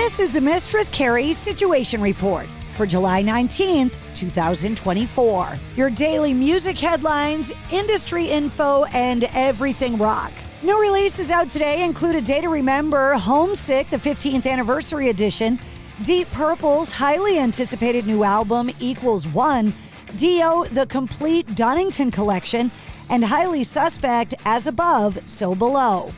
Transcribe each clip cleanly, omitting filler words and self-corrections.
This is the Mistress Carrie Situation Report for July 19th, 2024. Your daily music headlines, industry info, and everything rock. New releases out today include A Day to Remember, Homesick, the 15th Anniversary Edition, Deep Purple's highly anticipated new album, Equals One, Dio, the complete Dunnington collection, and Highly Suspect, As Above, So Below.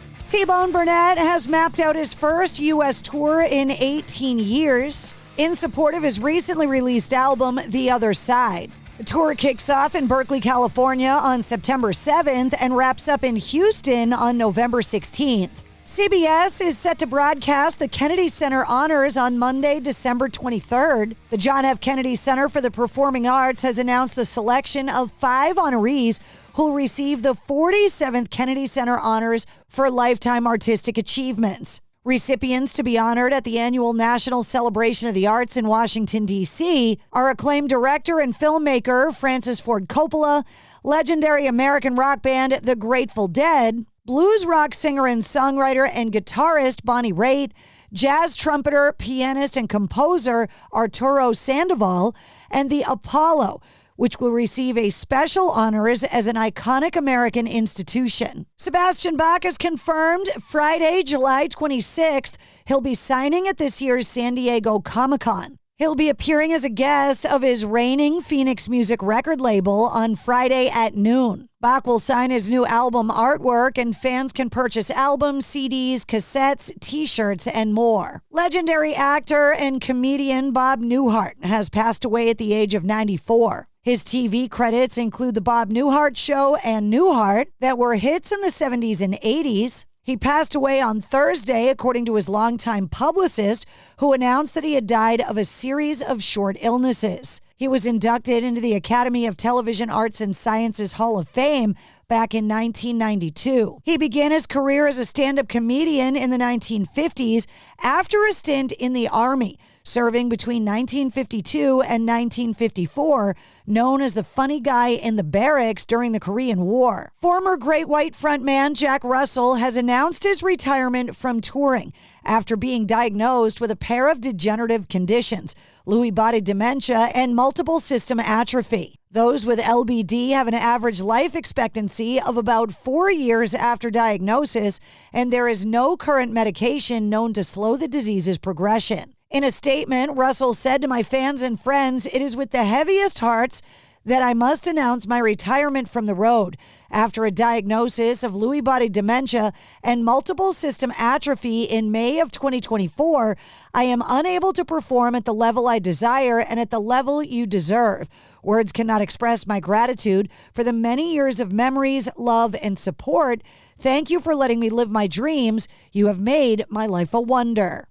Bone Burnett has mapped out his first U.S. tour in 18 years in support of his recently released album, The Other Side. The tour kicks off in Berkeley, California on September 7th and wraps up in Houston on November 16th. CBS is set to broadcast the Kennedy Center Honors on Monday, December 23rd. The John F. Kennedy Center for the Performing Arts has announced the selection of 5 honorees who will receive the 47th Kennedy Center Honors for Lifetime Artistic Achievements. Recipients to be honored at the annual National Celebration of the Arts in Washington, D.C. are acclaimed director and filmmaker Francis Ford Coppola, legendary American rock band The Grateful Dead, blues rock singer and songwriter and guitarist Bonnie Raitt, jazz trumpeter, pianist, and composer Arturo Sandoval, and the Apollo, which will receive a special honors as an iconic American institution. Sebastian Bach has confirmed Friday, July 26th, he'll be signing at this year's San Diego Comic-Con. He'll be appearing as a guest of his reigning Phoenix Music record label on Friday at noon. Bach will sign his new album artwork, and fans can purchase albums, CDs, cassettes, t-shirts, and more. Legendary actor and comedian Bob Newhart has passed away at the age of 94. His TV credits include The Bob Newhart Show and Newhart that were hits in the 70s and 80s. He passed away on Thursday, according to his longtime publicist, who announced that he had died of a series of short illnesses. He was inducted into the Academy of Television Arts and Sciences Hall of Fame back in 1992. He began his career as a stand-up comedian in the 1950s after a stint in the Army, serving between 1952 and 1954, known as the funny guy in the barracks during the Korean War. Former Great White frontman Jack Russell has announced his retirement from touring after being diagnosed with a pair of degenerative conditions, Lewy body dementia and multiple system atrophy. Those with LBD have an average life expectancy of about 4 years after diagnosis, and there is no current medication known to slow the disease's progression. In a statement, Russell said to my fans and friends, "It is with the heaviest hearts that I must announce my retirement from the road. After a diagnosis of Lewy body dementia and multiple system atrophy in May of 2024, I am unable to perform at the level I desire and at the level you deserve. Words cannot express my gratitude for the many years of memories, love, and support. Thank you for letting me live my dreams. You have made my life a wonder."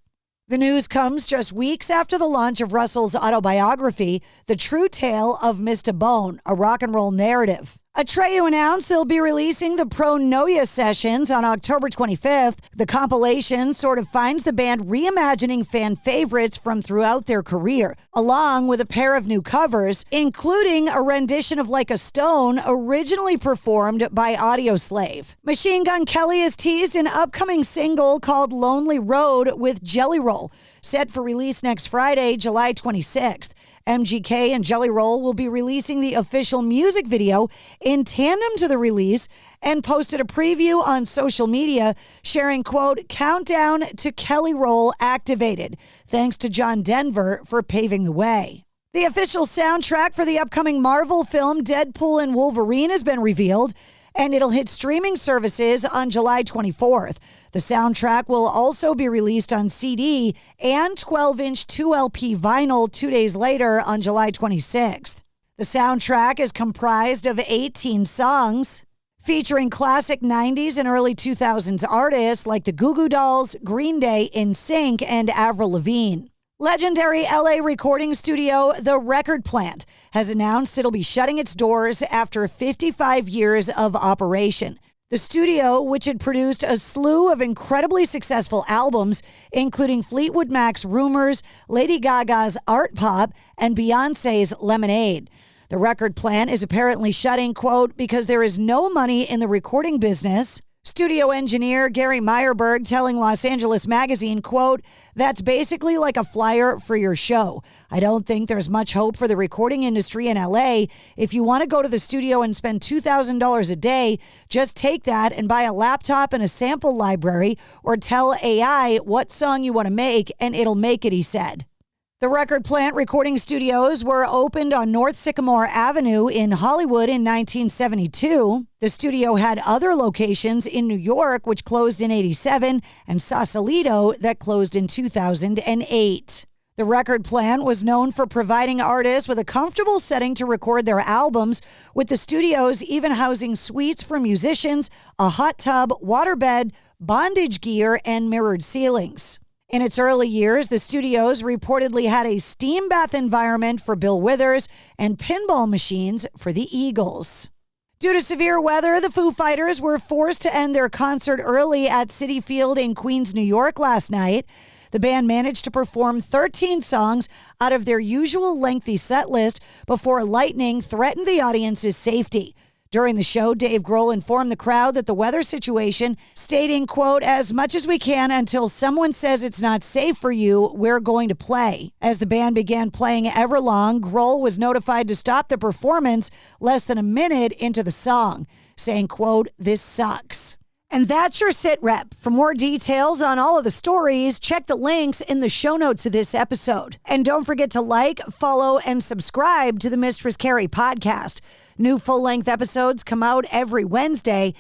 The news comes just weeks after the launch of Russell's autobiography, The True Tale of Mr. Bone, a rock and roll narrative. Atreyu announced they'll be releasing the Pronoia sessions on October 25th. The compilation sort of finds the band reimagining fan favorites from throughout their career, along with a pair of new covers, including a rendition of Like a Stone, originally performed by Audioslave. Machine Gun Kelly has teased an upcoming single called Lonely Road with Jelly Roll, set for release next Friday, July 26th. MGK and Jelly Roll will be releasing the official music video in tandem to the release and posted a preview on social media sharing, quote, "Countdown to Kelly Roll activated. Thanks to John Denver for paving the way." The official soundtrack for the upcoming Marvel film Deadpool and Wolverine has been revealed, and it'll hit streaming services on July 24th. The soundtrack will also be released on CD and 12-inch 2LP vinyl 2 days later on July 26th. The soundtrack is comprised of 18 songs, featuring classic 90s and early 2000s artists like the Goo Goo Dolls, Green Day, NSYNC, and Avril Lavigne. Legendary LA recording studio The Record Plant has announced it'll be shutting its doors after 55 years of operation. The studio, which had produced a slew of incredibly successful albums, including Fleetwood Mac's Rumors, Lady Gaga's Art Pop, and Beyoncé's Lemonade. The Record Plant is apparently shutting, quote, because there is no money in the recording business. studio engineer Gary Meyerberg telling Los Angeles Magazine, quote, "That's basically like a flyer for your show. I don't think there's much hope for the recording industry in LA. If you want to go to the studio and spend $2,000 a day, just take that and buy a laptop and a sample library or tell AI what song you want to make and it'll make it," he said. The Record Plant recording studios were opened on North Sycamore Avenue in Hollywood in 1972. The studio had other locations in New York, which closed in '87, and Sausalito, that closed in 2008. The Record Plant was known for providing artists with a comfortable setting to record their albums, with the studios even housing suites for musicians, a hot tub, waterbed, bondage gear, and mirrored ceilings. In its early years, the studios reportedly had a steam bath environment for Bill Withers and pinball machines for the Eagles. Due to severe weather, the Foo Fighters were forced to end their concert early at Citi Field in Queens, New York last night. The band managed to perform 13 songs out of their usual lengthy set list before lightning threatened the audience's safety. During the show, Dave Grohl informed the crowd that the weather situation, stating, quote, "As much as we can until someone says it's not safe for you, we're going to play." As the band began playing Everlong, Grohl was notified to stop the performance less than a minute into the song, saying, quote, "This sucks." And that's your sit rep. For more details on all of the stories, check the links in the show notes of this episode. And don't forget to like, follow, and subscribe to the Mistress Carrie Podcast. New full-length episodes come out every Wednesday.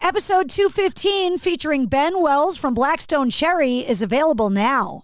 Episode 215, featuring Ben Wells from Blackstone Cherry, is available now.